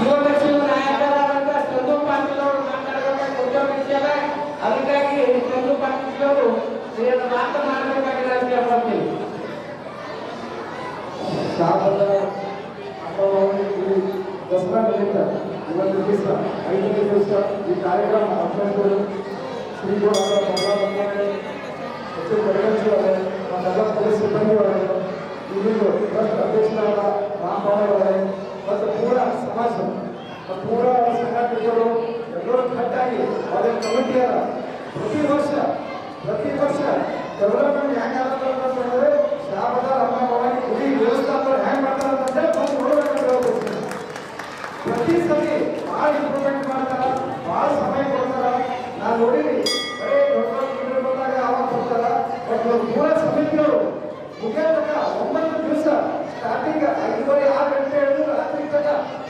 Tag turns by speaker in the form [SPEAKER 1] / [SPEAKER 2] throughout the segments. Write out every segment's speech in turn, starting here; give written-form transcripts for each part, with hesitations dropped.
[SPEAKER 1] ಯುವಲಕ್ಷ್ಮಿ ನಾಯಕರಾದಂಥ ಚಂದು ಪಾಟೀಲ್ ಅವರು ಮಾತಾಡಬೇಕಾಗಿ ಉದ್ಯೋಗಿಸಿದ್ದಾರೆ. ಅದಕ್ಕಾಗಿ ಚಂದು ಪಾಟೀಲ್ ಅವರು ಮಾತನಾಡಬೇಕಾಗಿದೆ ಅಂತ ಹೇಳ್ತೀನಿ.
[SPEAKER 2] ಶಾಸಕರ ದಸರಾ ನಿಮಿತ್ತ ಇವತ್ತು ದಿವಸ 5ನೇ ದಿವಸ ಈ ಕಾರ್ಯಕ್ರಮ ಅಧ್ಯಕ್ಷರು ಶ್ರೀಗಳಾದ ಮಹಿಳಾ ಅವರೇ, ನಗರ ಪೊಲೀಸ್ ಸಿಬ್ಬಂದಿಯವರೇ, ಇಲ್ಲಿಂದು ಟ್ರಸ್ಟ್ ಅಧ್ಯಕ್ಷರಾದ ರಾಮಭವನ್ ಅವರೇ ಮತ್ತು ಪೂರ ಸಮಾಜ ಪೂರ ಸಂಘಟನೆಗಳು ಎಲ್ಲರೂ ಕಟ್ಟಾಗಿ ಅವರ ಕಮಿಟಿಯರ ಪ್ರತಿ ವರ್ಷ ಡೆವಲಪ್ಮೆಂಟ್ ಹೆಂಗಾದ್ರೆ ಶಾರದಾ ಅಮ್ಮನವರಾಗಿ ಇಡೀ ದೇವಸ್ಥಾನದವ್ರು ಹೆಂಗೆ ಮಾಡ್ತಾರೆ ಅಂತಂದ್ರೆ ಬಂದು ನೋಡಬೇಕು. ಪ್ರತಿ ಸತಿ ಭಾಳ ಇಂಪ್ರೂವ್ಮೆಂಟ್ ಮಾಡ್ತಾರ, ಭಾಳ ಸಮಯ ಕೊಡ್ತಾರ. ನಾನು ನೋಡಿರಿ ಬರೀ ದೊಡ್ಡ ಬಂದಾಗ ಅವಾಗ ಕೊಡ್ತಾರ. ಬಟ್ ಪೂರ ಸಮಿತಿಯವರು ಮುಗಿಯತಕ್ಕ 9 ದಿವಸ ಸ್ಟಾರ್ಟಿಂಗ್ 5:30 6 ಗಂಟೆ ಹಿಡಿದು ರಾತ್ರಿ ತನಕ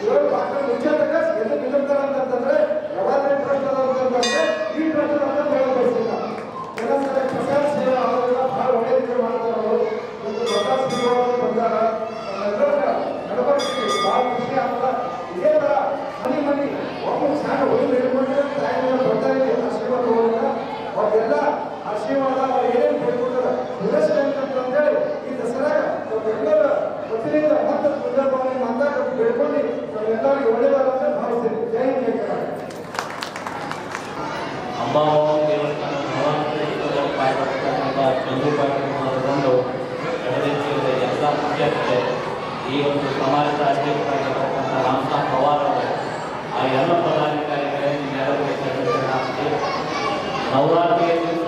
[SPEAKER 2] 7 ವಾರ ಮುಂಚೆ ತನಕ ಎಲ್ಲಿ ನಿಲ್ಲುತ್ತಾರೆ ಅಂತಂದ್ರೆ ಯಾವಾಗ ಟ್ರಸ್ಟ್ ಅದ ಅಂತಂದ್ರೆ ಈ ಟ್ರಸ್ಟ್ ಅಂತ ಹೇಳಬಯಸಿಲ್ಲ. ಕೆಲಸದ ಪ್ರಸಾದ ಸೇವೆ ಅವರೆಲ್ಲ ಭಾಳ ಒಳ್ಳೆ ರೀತಿ ಮಾಡ್ತಾರೆ. ಅವರು ಒಂದು ದೊಡ್ಡ ಶ್ರೀಗಳು ಬಂದಾರ, ಎಲ್ಲರ ನಡವಳಿಕೆ ಭಾಳ ಖುಷಿ ಆಗ್ತದ. ಇದೇ ಥರ ಮನೆ ಒಬ್ಬರು ಸಣ್ಣ ಹುಡುಗರು ಹಿಡ್ಕೊಂಡ್ರೆ ತಾಯಿನ ಬರ್ತಾ ಇದೆ ಆಶೀರ್ವಾದ ಹೋಗಿಲ್ಲ. ಅವ್ರಿಗೆಲ್ಲ ಆಶೀರ್ವಾದ ಅವ್ರು ಏನೇನು ಬೇಡ್ಕೊತಾರೆ ಅಂತಂದೇಳಿ ಈ ದಸರಾಗ ಎಲ್ಲರ ವತಿಯಿಂದ ಮತ್ತು ಸಂದರ್ಭವಾಗಿ ಮಾತಾಡ ಬೇಡ್ಕೊಂಡು ಎಲ್ಲರಿಗೂ ಒಳ್ಳೆಯದಾದಂತ ಭಾವಿಸ್ತೀನಿ. ಜೈ ಹಿಂದ್, ಜೈ ಕರ್ನಾಟಕ.
[SPEAKER 3] ಅಂಬಾಭವಾನಿ ದೇವಸ್ಥಾನ ಚಂದು ಪಾಟೀಲ್ ಮಾಡಿಕೊಂಡು ನಡೆದಿದ್ದ ಎಲ್ಲ ಮುಖ್ಯಸ್ಥೆ ಈ ಒಂದು ಸಮಾಜದ ಅಧ್ಯಕ್ಷರಾಗಿರ್ತಕ್ಕಂಥ ರಾಮಸಾಬ್ ಪವಾರ್ ಅವರು, ಆ ಎಲ್ಲ ಪದಾಧಿಕಾರಿಗಳಿಗೆ ನೆರವೇರಿಸಿ ನವರಾತ್ರಿಯ ದಿವಸ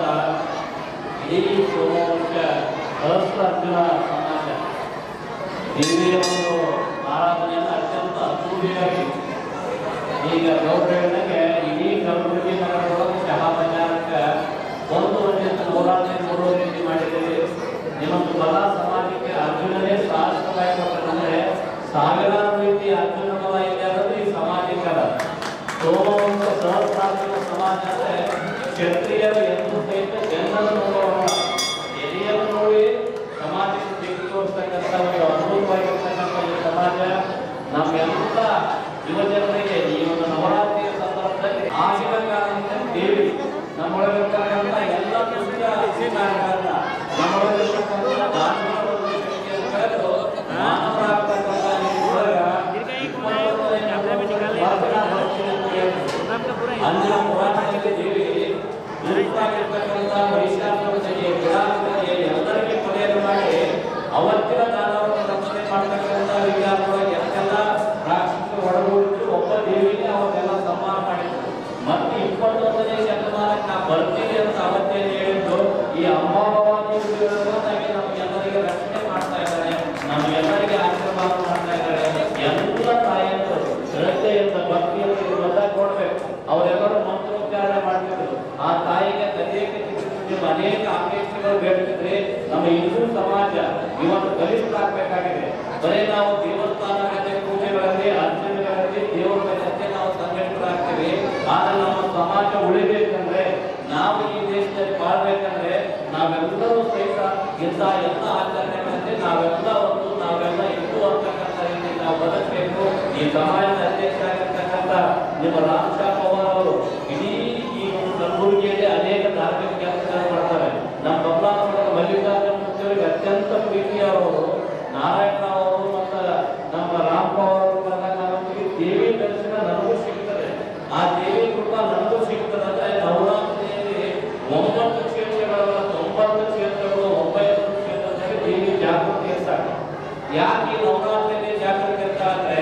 [SPEAKER 3] ಇಡೀ ಸೋಮವಂಶ ಸಹಸ್ರಾರ್ಜುನ ಸಮಾಜ ದೇವಿಯ ಒಂದು ಆರಾಧನೆಯನ್ನು ಅತ್ಯಂತ ಅದ್ಭುತವಾಗಿ ಈಗ ಗೌರವಕ್ಕೆ ಇಡೀ ಕಲಬುರಗಿ ನಗರದೊಳಗೆ ಚಹಾ ಬಜಾರಕ್ಕೆ ಒಂದು ವರ್ಷದ ನವರಾತ್ರಿ ನೋಡುವ ರೀತಿ ಮಾಡಿದ್ದೀವಿ. ನಿಮ್ಮೊಂದು ಬಲ ಸಮಾಜಕ್ಕೆ ಅರ್ಜುನನೇ ಶಾಶ್ವತವಾಗಿ ಕೊಟ್ಟಂದ್ರೆ ಸಾವಿರಾರು ರೀತಿ ಅರ್ಜುನ ಬಲ ಇದೆ ಅನ್ನೋದು ಈ ಸಮಾಜಕ್ಕೆ ಅದ. ಸೋಮವಂಶ ಸಹಸ್ರಾರ್ಜುನ ಸಮಾಜ ಅಂದರೆ ಕ್ಷತ್ರಿಯರು ಎಂದು ಸಹಿತ ಜನರನ್ನು ನೋಡುವ ಎದೆಯನ್ನು ನೋಡಿ ಸಮಾಜಕ್ಕೆ ತೆಗೆದು ತೋರಿಸ್ತಕ್ಕಂಥ ಒಂದು ಅದ್ಭುತವಾಗಿರ್ತಕ್ಕಂಥ ಈ ಸಮಾಜ ನಮ್ಮೆಲ್ಲ ಯುವಜನರಿಗೆ ಈ ಒಂದು ನವರಾತ್ರಿಯ ಸಂದರ್ಭದಲ್ಲಿ ಆಗಿನ ಕಾಲದಿಂದ ದೇವಿ ನಮ್ಮೊಳಗಿರ್ತಕ್ಕಂಥ ಎಲ್ಲ ದುಷ್ಟ ಕಾರ್ಯಗಳನ್ನ ನಮ್ಮೊಳಗಿರ್ತಕ್ಕಂಥ ಮಾನವರಾಗ್ತಕ್ಕಂಥ ಅಂದಿನ ಪುರಾಣದಲ್ಲಿ ದೇವಿ ದುಷ್ಟಾಗಿರ್ತಕ್ಕಂಥ ವೈಶಾಖಿಗೆ ವಿರಾಟನಿಗೆ ಎಲ್ಲರಿಗೆ ಕೊನೆಯನ್ನು ಮಾಡಿ ಅವತ್ತಿನ ದಾನವನ್ನು ರಕ್ಷಣೆ ಮಾಡ್ತಕ್ಕಂಥ ವಿಚಾರವಾಗಿ ಎಲ್ಲ ರಾಕ್ಷಸರು ಒಳಗೂಡಿದ್ದು ಒಬ್ಬ ದೇವಿಗೆ ಅವರೆಲ್ಲ ಸನ್ಮಾನ ಮಾಡಿದ್ರು. ಮತ್ತೆ 21ನೇ ಶತಮಾನಕ್ಕೆ ನಾ ಬರ್ತೀನಿ ಅಂತ ಅವತ್ತೇನು ಹೇಳಿದ್ದು ಈ ಅಂಬಾಭವಾನಿ ನಮಗೆಲ್ಲರಿಗೆ ರಕ್ಷಣೆ ಮಾಡ್ತಾ ಇದ್ದಾರೆ, ನಮಗೆಲ್ಲರಿಗೆ ಆಶೀರ್ವಾದ ಮಾಡ್ತಾ ಇದ್ದಾರೆ. ಎಲ್ಲ ತಾಯಿಯರು ಶ್ರದ್ಧೆಯಿಂದ ಭಕ್ತಿಯನ್ನು ಬಂದಾಗ ನೋಡ್ಬೇಕು. ಅವರೆಲ್ಲರೂ ಮಂತ್ರೋಚ್ಚಾರಣೆ ಮಾಡ್ತಿದ್ರು. ಆ ತಾಯಿಗೆ ತದೇಕೆ ನೀವು ಅನೇಕ ಅಪೇಕ್ಷೆಗಳು ಬೇಡ್ತಿದ್ರೆ ನಮ್ಮ ಹಿಂದೂ ಸಮಾಜ ಇವತ್ತು ಗರಿಷ್ಠರಾಗಬೇಕಾಗಿದೆ. ಬರೀ ನಾವು ದೇವಸ್ಥಾನಗಳಲ್ಲಿ ಪೂಜೆಗಳಲ್ಲಿ ಅರ್ಚನೆಗಳಲ್ಲಿ ದೇವರ ಜೊತೆ ನಾವು ಸಂಘಟಿತರಾಗ್ತೀವಿ. ಆದರೆ ನಮ್ಮ ಸಮಾಜ ಉಳಿಬೇಕಂದ್ರೆ, ನಾವು ಈ ದೇಶದಲ್ಲಿ ಬಾಳ್ಬೇಕಂದ್ರೆ ನಾವೆಲ್ಲರೂ ಸಹಿತ ಇಂಥ ಎಲ್ಲ ಆಚರಣೆಗಳಲ್ಲಿ ನಾವೆಲ್ಲ ಹಿಂದೂ ಅಂತಕ್ಕಂಥ ರೀತಿ ನಾವು ಬದುಕಬೇಕು. ಈ ಸಮಾಜದ ಅಧ್ಯಕ್ಷರಾಗಿರ್ತಕ್ಕಂಥ ನಿಮ್ಮ ರಾಮಸಾಬ್ ಪವಾರ್ ಅವರು ಇಡೀ ಈ ಒಂದು ಕಲಬುರಗಿಯಲ್ಲಿ ಅನೇಕ ಧಾರ್ಮಿಕ ಕೆಲಸಗಳನ್ನು ಮಾಡ್ತಾರೆ. ನಮ್ಮ ಬಬ್ಬಲಾಪುರದ ಮಲ್ಲಿಕಾರ್ಜುನ ಮೂರ್ತಿಯವರಿಗೆ ಅತ್ಯಂತ ಪ್ರೀತಿಯವರು, ನಾರಾಯಣರಾವ್ ಅವರು ಮತ್ತು ನಮ್ಮ ರಾಮಪವಾರ್ ಅವರು ಬಂದಾಗ ನಮಗೆ ದೇವಿ ದರ್ಶನ ನನಗೂ ಸಿಗ್ತದೆ. ಆ ದೇವಿ ಕೃಪಾ ನನಗೂ ಸಿಗ್ತದೆ. ಅಂದರೆ ನವರಾತ್ರಿಯಲ್ಲಿ 9 ಕ್ಷೇತ್ರಗಳಲ್ಲ 90 ಕ್ಷೇತ್ರಗಳು 9 ಕ್ಷೇತ್ರದಲ್ಲಿ ದೇವಿ ಜಾಗೃತಿ ಇರ್ತಾರೆ. ಯಾಕೆ ನವರಾತ್ರಿಯಲ್ಲಿ ಜಾಗೃತಿ ಇರ್ತಾರೆ ಅಂದ್ರೆ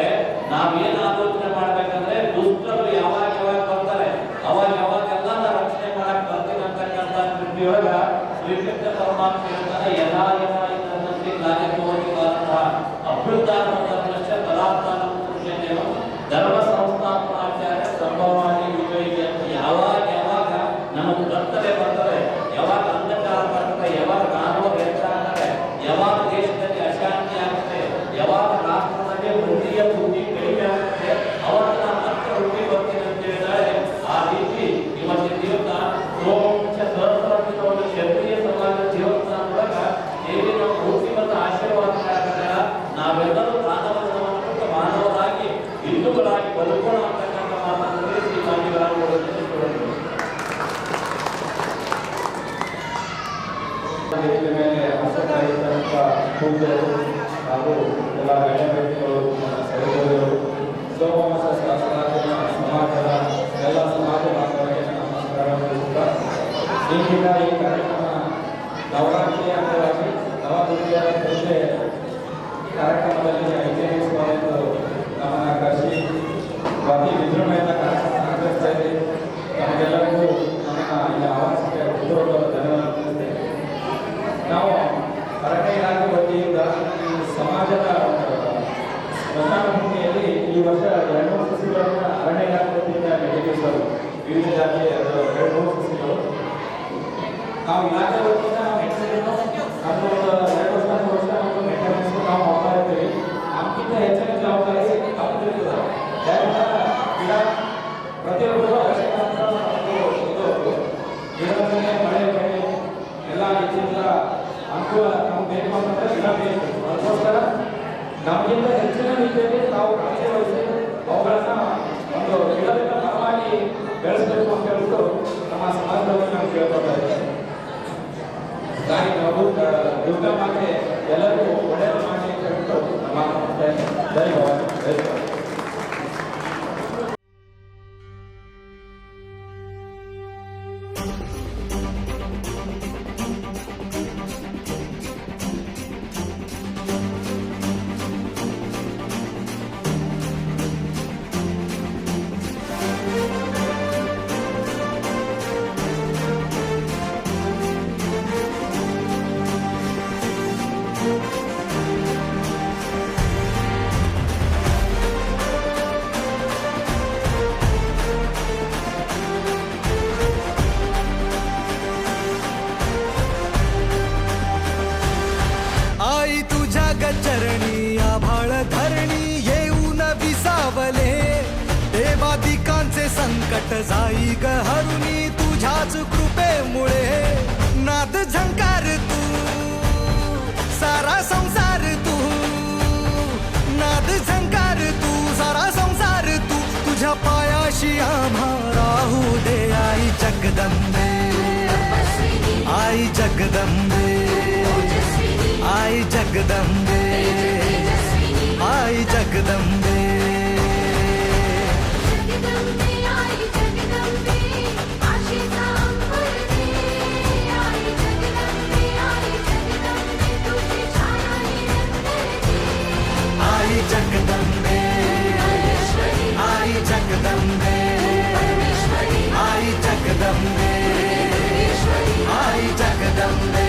[SPEAKER 3] ನಾವೇನು ಆಲೋಚನೆ ಮಾಡ್ಬೇಕಂದ್ರೆ ದುಷ್ಟರು ಯಾವಾಗ ಬರ್ತಾರೆ ಅವಾಗೆಲ್ಲ ರಕ್ಷಣೆ ಮಾಡಕ್ ಬರ್ತೀನಿ ಅಂತಕ್ಕಂಥ ಕೃತಿಯೊಳಗ ಶ್ರೀಕೃಷ್ಣ ಪರಮಾತ್ಮ ಹೇಳ್ತಾರೆ, ಯಥಾ ಯಥಾ ಇಂದ್ರನಂತೆ ಕಾರ್ಯಕ್ರಮವಾದಂತಹ ಅಭ್ಯುತ್ಥಾನಶ್ಚ ತಲಾತ್ಮಾನ ಪುರುಷನೇವ ಧರ್ಮ ಸಂಸ್ಥಾಪನಾಚಾರ್ಯ ಸಂಭವಾನಿ ವಿವೇಕಿ ಅಂತ ಯಾವಾಗ ನಮಗೆ ಬರ್ತದೆ ಯಾವಾಗ ಅಂಧಕಾರ ಬರ್ತದೆ, ಯಾವಾಗ ಕಾನೂನು ಹೆಚ್ಚಾಗ್ತದೆ, ಯಾವಾಗ ದೇಶದಲ್ಲಿ ಅಶಾಂತಿ ಆಗ್ತದೆ, ಯಾವಾಗ ರಾಷ್ಟ್ರದಲ್ಲಿ ವೃತ್ತಿಯ ಬುದ್ಧಿ ಕಡಿಮೆ ಆಗ್ತದೆ, ಅವಾಗ ನಾನು ಮತ್ತೆ ವೃತ್ತಿ ಬರ್ತೀನಿ ಅಂತ ಹೇಳಿದರೆ ಆ ರೀತಿ ಇವತ್ತಿನ ದಿವಸ ಸೋಮವಂಶ ಸಹಸ್ರಾರ್ಜುನ ಒಂದು ಕ್ಷತ್ರಿಯ ಸಮಾಜದ ದೇವಸ್ಥಾನದೊಳಗ ದೇವಿ ನಮ್ಮ ವೃತ್ತಿ ಮತ್ತು ಆಶೀರ್ವಾದ ನಾವೆಲ್ಲರೂ ಮಾನವರಾಗಿ ಹಿಂದೂಗಳಾಗಿ
[SPEAKER 2] ಪೂಜ್ಯರು ಹಾಗೂ ಎಲ್ಲ ಗಣ್ಯ ವ್ಯಕ್ತಿಗಳು, ಸಹೋದರರು, ಸೋಮವಾಸ ಶಾಸ್ತ್ರಾರ್ಥ ಸಮಾಜದ ಎಲ್ಲ ಸಮಾಜ ಬಾಂಧವರಿಗೆ ನಮಸ್ಕಾರವನ್ನು ತಿಳಿಸುತ್ತಾ, ಇಂದಿನ ಈ ಕಾರ್ಯಕ್ರಮ ನವರಾತ್ರಿಯ ಅಂಗವಾಗಿ ನವದುರ್ಗೆಯರ ಪೂಜೆ ಕಾರ್ಯಕ್ರಮದಲ್ಲಿ ಐತಿಹಾಸಿಕವೆಂದು ನಮ್ಮನ್ನು ಕರೆಸಿ ಅತಿ ವಿಜೃಂಭಣೆಯಿಂದ ಕಾರ್ಯಕ್ರಮ ನಡೆಸ್ತಾ ಇದ್ದೀವಿ. ನಮಗೆಲ್ಲರಿಗೂ ನಮ್ಮನ್ನು ಇಲ್ಲಿ ಆಹ್ವಾನಿಸಿದ ಉದ್ಯೋಗಗಳು ಧನ್ಯವಾದ ತಿಳಿಸ್ತೇವೆ. ನಾವು ಅರಣ್ಯ ಇಲಾಖೆ ವತಿಯಿಂದ ಈ ಸಮಾಜದ ಸ್ಮಶಾನ ಭೂಮಿಯಲ್ಲಿ ಈ ವರ್ಷ 200 ಸಸಿಗಳನ್ನು ಅರಣ್ಯ ಇಲಾಖೆ ವತಿಯಿಂದ ನೆಟ್ಟಿದ್ದಾರೆ. ವಿವಿಧ ಜಾತಿಯ 200 ಸಸಿಗಳು ನಾವು ಇಲಾಖೆ ವತಿಯಿಂದ ನಾವು ನೆಟ್ಟಿದ್ದು ಅದು 2 ವರ್ಷ ನಾವು ಮೇಂಟೆನೆನ್ಸ್ ನಾವು ಮಾಡ್ತಾ ಇರ್ತೀವಿ. ನಮ್ಗಿಂತ ಹೆಚ್ಚಿನ ಜವಾಬ್ದಾರಿ ತಪ್ಪಿರ್ತದೆ. ಯಾಕಂದ್ರೆ ಗಿಡ ಪ್ರತಿಯೊಬ್ಬರು ಅವಶ್ಯಕತೆ ಇದು ಗಿಡದ ಮೇಲೆ ಮಳೆ ಬೆಳೆ ಎಲ್ಲ ರೀತಿಯಿಂದ ಅನುಕೂಲ ನಮ್ಗೆ ಬೇಕು ಅಂತಂದ್ರೆ ಗಿಡ ಬೇಕು. ಅದಕ್ಕೋಸ್ಕರ ನಮಗಿಂತ ಹೆಚ್ಚಿನ ರೀತಿಯಲ್ಲಿ ನಾವು ಕಾಳಜಿ ವಹಿಸಿ ಅವುಗಳನ್ನ ಒಂದು ಗಿಡದಿಂದ ಮರವಾಗಿ ಬೆಳೆಸಬೇಕು ಅಂತ ಹೇಳ್ಬಿಟ್ಟು ನಮ್ಮ ಸಮಾಜದಲ್ಲಿ ನಾವು ಕೇಳ್ಕೊಳ್ತಾ ಇದ್ದೇವೆ. ಹಾಗಾಗಿ ನಾವು ದುರ್ಗಾ ಮಾತೆ ಎಲ್ಲರಿಗೂ ಒಳ್ಳೆಯದು ಮಾಡಿ ಅಂತ ಹೇಳ್ಬಿಟ್ಟು ನಮ್ಮ ಧನ್ಯವಾದ.
[SPEAKER 4] चरणी आभाळ धरणी येऊन विसावले, देवादिकांचे संकट जाई ग हरुणी तुझ्याच कृपेमुळे. नाद झंकार तू सारा संसार तू, नाद झंकार तू सारा संसार तू, तुझ्या पायाशी आम्हा राहू दे आई जगदंबे, आई जगदंबे, आई जगदंबे, आई जगदंबे. आई जगदंबे, आई जगदंबे, आई जगदंबे, आई जगदंबे.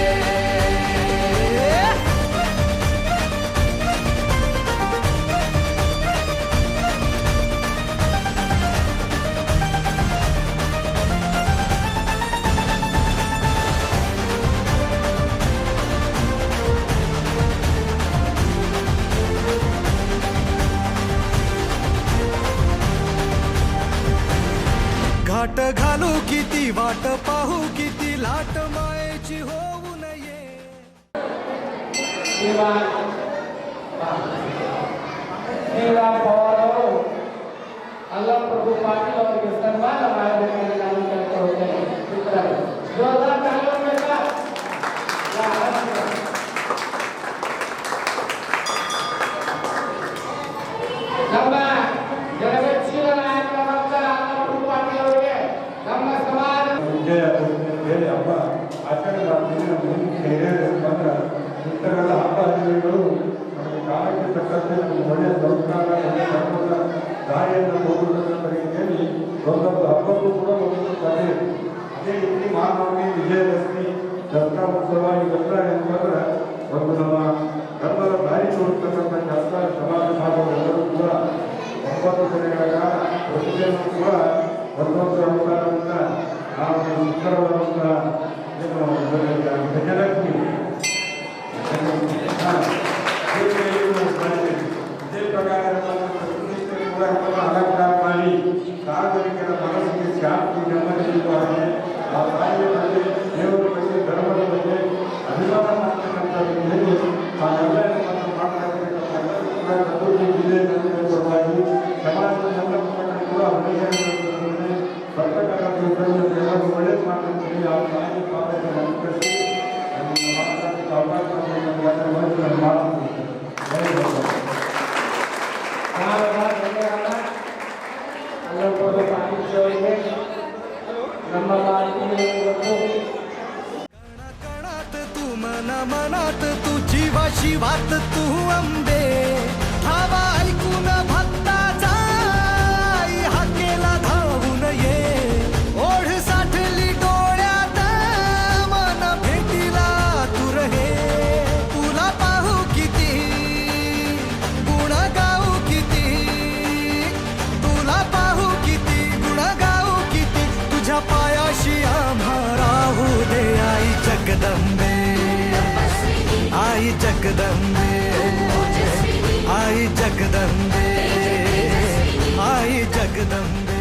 [SPEAKER 4] घाट घालू किती वाट पाहू किती लाट मायेची होऊ नये.
[SPEAKER 1] ಶ್ರೀರಾಮ್ ಪವಾರ್ ಅವರು ಅಲ್ಲಂ ಪ್ರಭು ಪಾಟೀಲ್ ಅವರಿಗೆ ಸನ್ಮಾನ ಮಾಡಬೇಕಾಗಿ ನಾನು ಕೇಳ್ಕೊಳ್ತೇನೆ. ಜೋರ್ದಾರ್ ತಾಲಿ ಹೊಡಿಬೇಕಾ? ನಮ್ಮ ಜಗಚ್ಚಿನ ನಾಯಕರಾದ ಅಲ್ಲಂ ಪ್ರಭು ಪಾಟೀಲ್ ಅವರಿಗೆ ನಮ್ಮ ಸಮಾಜ
[SPEAKER 2] ಬೇರೆ ಹಬ್ಬ ಆಚರಣೆ ಮಾಡ್ತೀವಿ. ನಮ್ಮ ಹಿಂದೆ ಹಿರಿಯರು ಬಂದ್ರೆ ಇಂಥವೆಲ್ಲ ಹಬ್ಬ ಹರಿದಿನಗಳು ನಮಗೆ ಕಾಲಕ್ಕೆ ತಕ್ಕಂತೆ ನಮಗೆ ಒಳ್ಳೆಯ ಸಂಸ್ಕಾರ ಒಳ್ಳೆಯ ಧರ್ಮದ ದಾರಿಯನ್ನು ಹೋಗುವುದರ ರೀತಿಯಲ್ಲಿ ಒಂದೊಂದು ಹಬ್ಬಕ್ಕೂ ಕೂಡ ಒಂದೊಂದು ಕಥೆ ಇದೆ. ಅದೇ ರೀತಿ ಮಹಾನವಮಿ, ವಿಜಯದಶಮಿ, ದಸರಾ ಉತ್ಸವ ಇವೆಲ್ಲ ಏನಂತಂದ್ರೆ ಒಂದು ನಮ್ಮ ಧರ್ಮದ ದಾರಿ ತೋರಿಸ್ತಕ್ಕಂಥ ಕೆಲಸ ಸಮಾಜ ಭಾಗವರೆಲ್ಲರೂ ಕೂಡ 9 ದಿನಗಳ ಕಾಲ ಪ್ರತಿದಿನವೂ ಕೂಡ ಒಂದೊಂದು ಅನುಸಾರದಿಂದ ನಾವು ಸುಂದರವಾದಂಥ ಗಜಲಕ್ಷ್ಮಿ ಇದೇ ಪ್ರಕಾರ ಕೂಡ ಅಲಂಕಾರ ಮಾಡಿ ಸಾರ್ವಜನಿಕರ ಮನಸ್ಸಿಗೆ ಶಾಂತಿ ನೆಮ್ಮದಿ ಹಾಗೆ ಆ ತಾಯಿಯ ಬಗ್ಗೆ, ದೇವರ ಬಗ್ಗೆ, ಧರ್ಮದ ಬಗ್ಗೆ ಅಭಿಮಾನ ಮಾಡ್ತಕ್ಕಂಥ ವ್ಯಕ್ತಿಯಲ್ಲಿ ತಾವೆಲ್ಲ ಮಾಡ್ತಾ ಇರ್ತಕ್ಕಂಥ ಜಿಲ್ಲೆಯಲ್ಲಿ ಪರವಾಗಿ ಸಮಾಜದ ಎಲ್ಲ ಮುಖಂಡರು ಕೂಡ ಅಭಿನಂದನೆ ಬರ್ತಕ್ಕಂಥ ಒಳ್ಳೇದು ಮಾಡ್ತಿರ್ತೀವಿ. ಆ ತಾಯಿ ಪಾಪಕ್ಕೆ ನಮಸ್ಕರಿಸಿ ಅವಕಾಶ
[SPEAKER 1] ಅಲ್ಲೊಬ್ಬರು ಪಾಲಿಸುವವರಿಗೆ ನಮ್ಮೆಲ್ಲ ಆತ್ಮೀಯರಿಗೂ
[SPEAKER 4] कणात तू मना मनात तू जीवा शिवात तू अंबे धावा ऐकून भक्ताचा आई हाकेला धावून ये ओढ साठली डोळ्यात मन भेटीला तू रहे तुला पाहू किती गुण गाऊ किती तुला पाहू किती गुण गाऊ किती तुझ्या पायाशी आम्हा राहू दे आई जगदंबे आई जगदंबे आई जगदंबे आई जगदंबे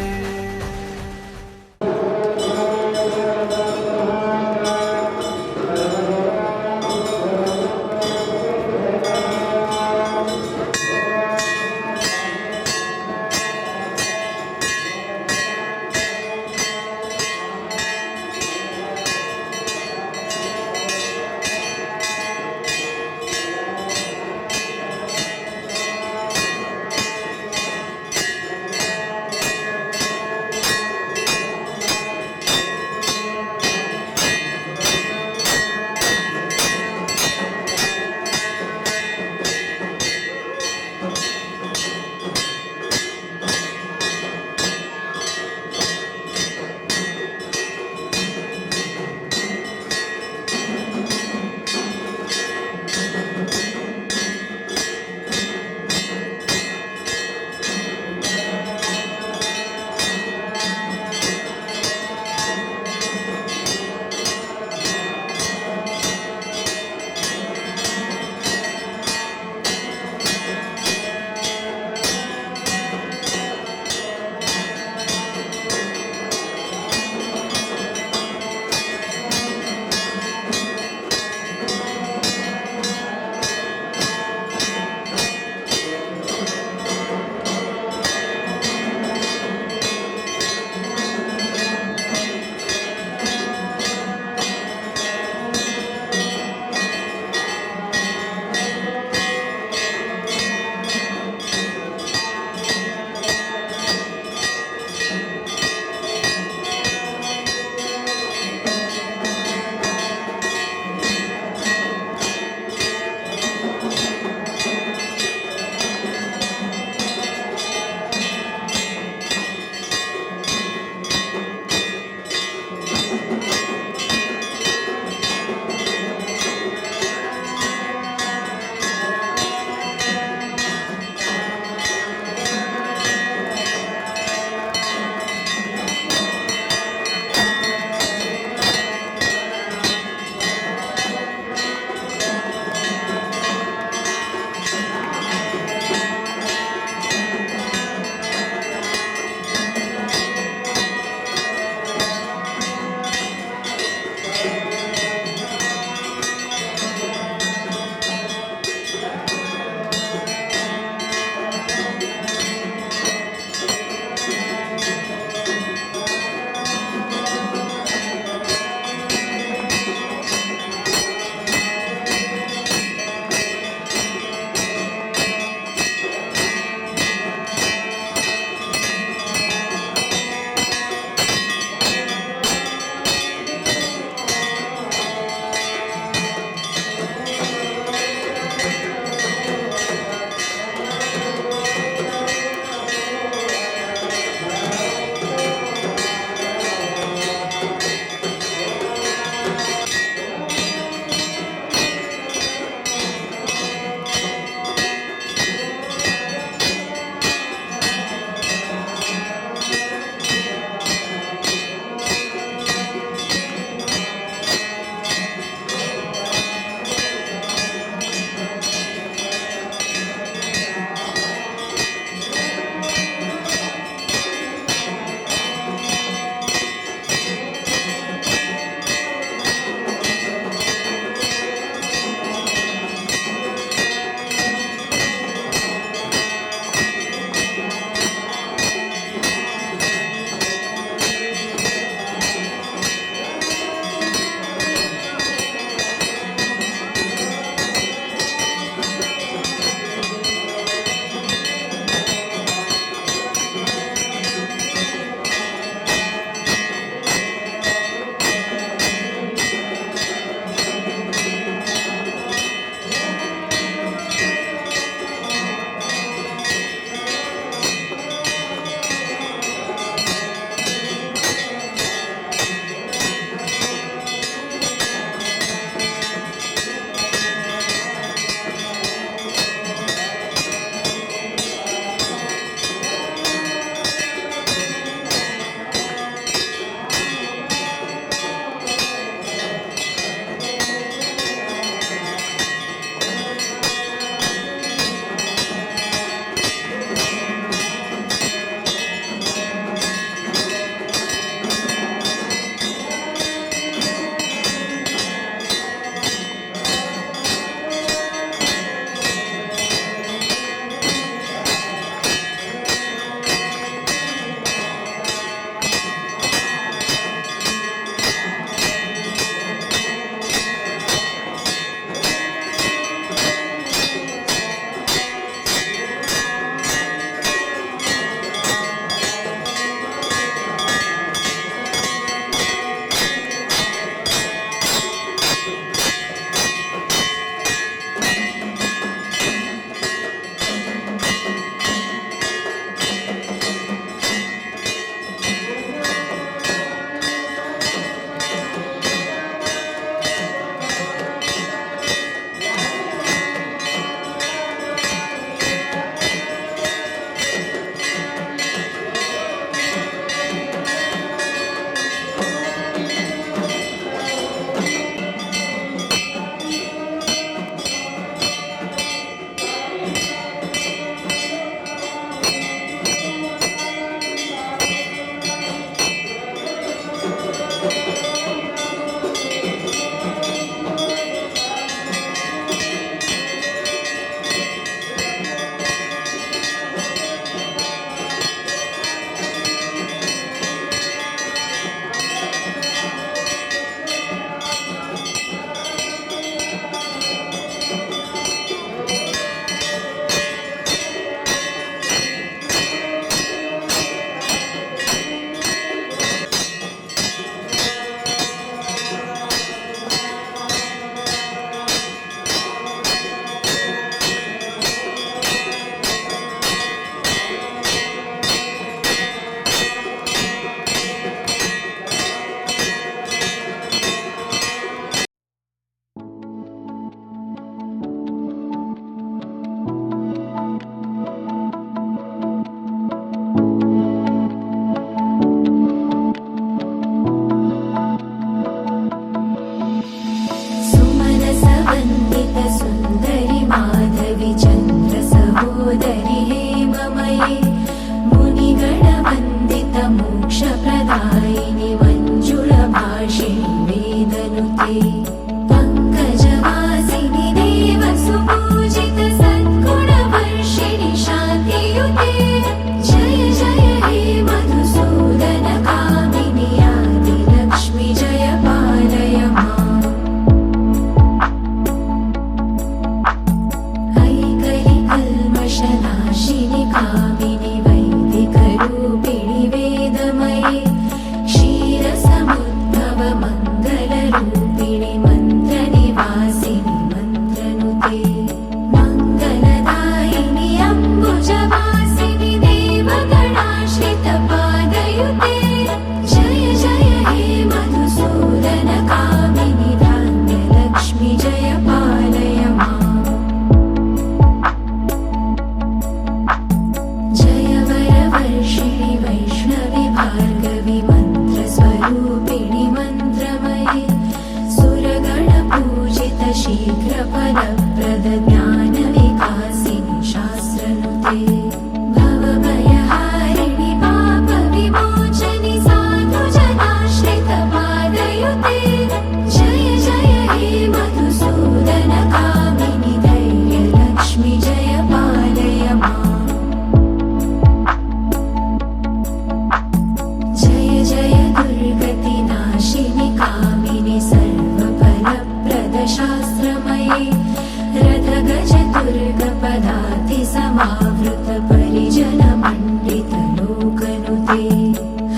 [SPEAKER 5] समावृत परिजन मण्डित लोकनुते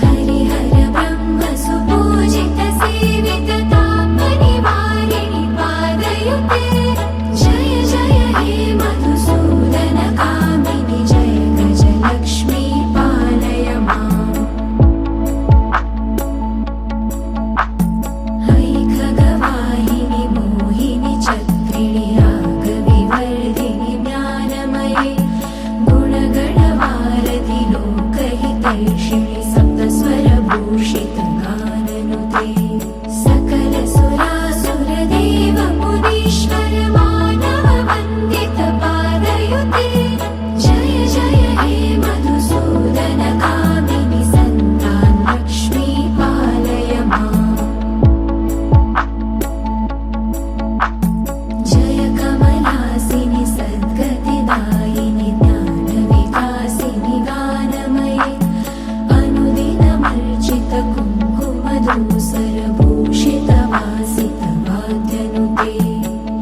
[SPEAKER 5] हरिहर ब्रह्म सुपूजित सेवित तापनिवारिणि पादयुते जय जय हे मधुसूदन कामिनि जय गजलक्ष्मी पालय माम् है खगवाहिनि मोहिनि चक्रिणि रागविवर्धिनि ज्ञानमये गुणगणवारधि लोकहितैषिणि सप्तस्वरभूषित गाननुते सकल सुरासुरदेव मुनीश्वर मानव वन्दित पादयुते जय जय हे मधुसूदन कामिनि सन्तान लक्ष्मी पालय माम् जय कमलासिनि सद्गतिदायिनि ज्ञानविकासिनि गानमये अनुदिनमर्चित कुङ्कुमधूसरभूषित वासित वाद्यनुते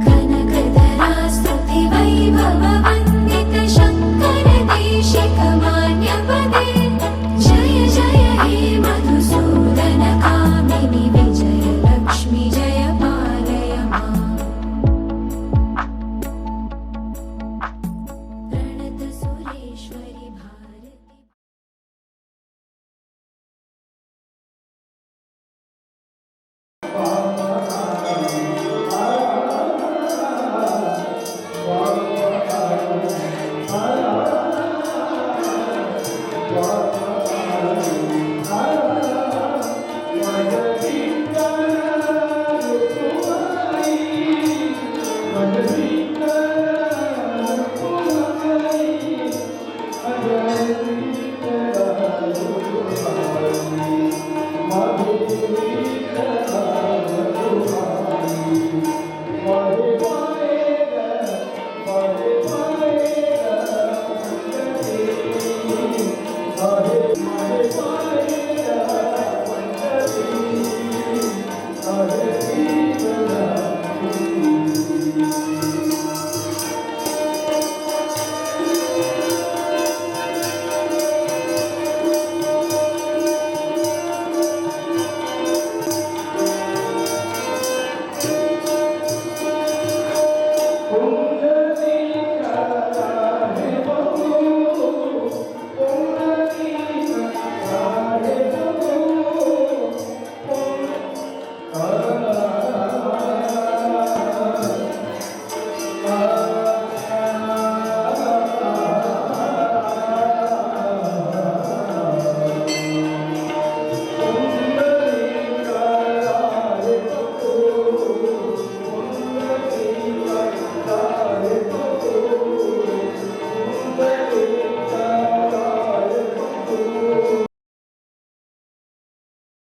[SPEAKER 5] कनकधरा स्तुति वैभव वन्दित शङ्कर देशिक मान्यपदे जय जय हे मधुसूदन कामिनि विजय लक्ष्मी जय पालय माम् प्रणत सुरेश्वरि भारति
[SPEAKER 2] Hare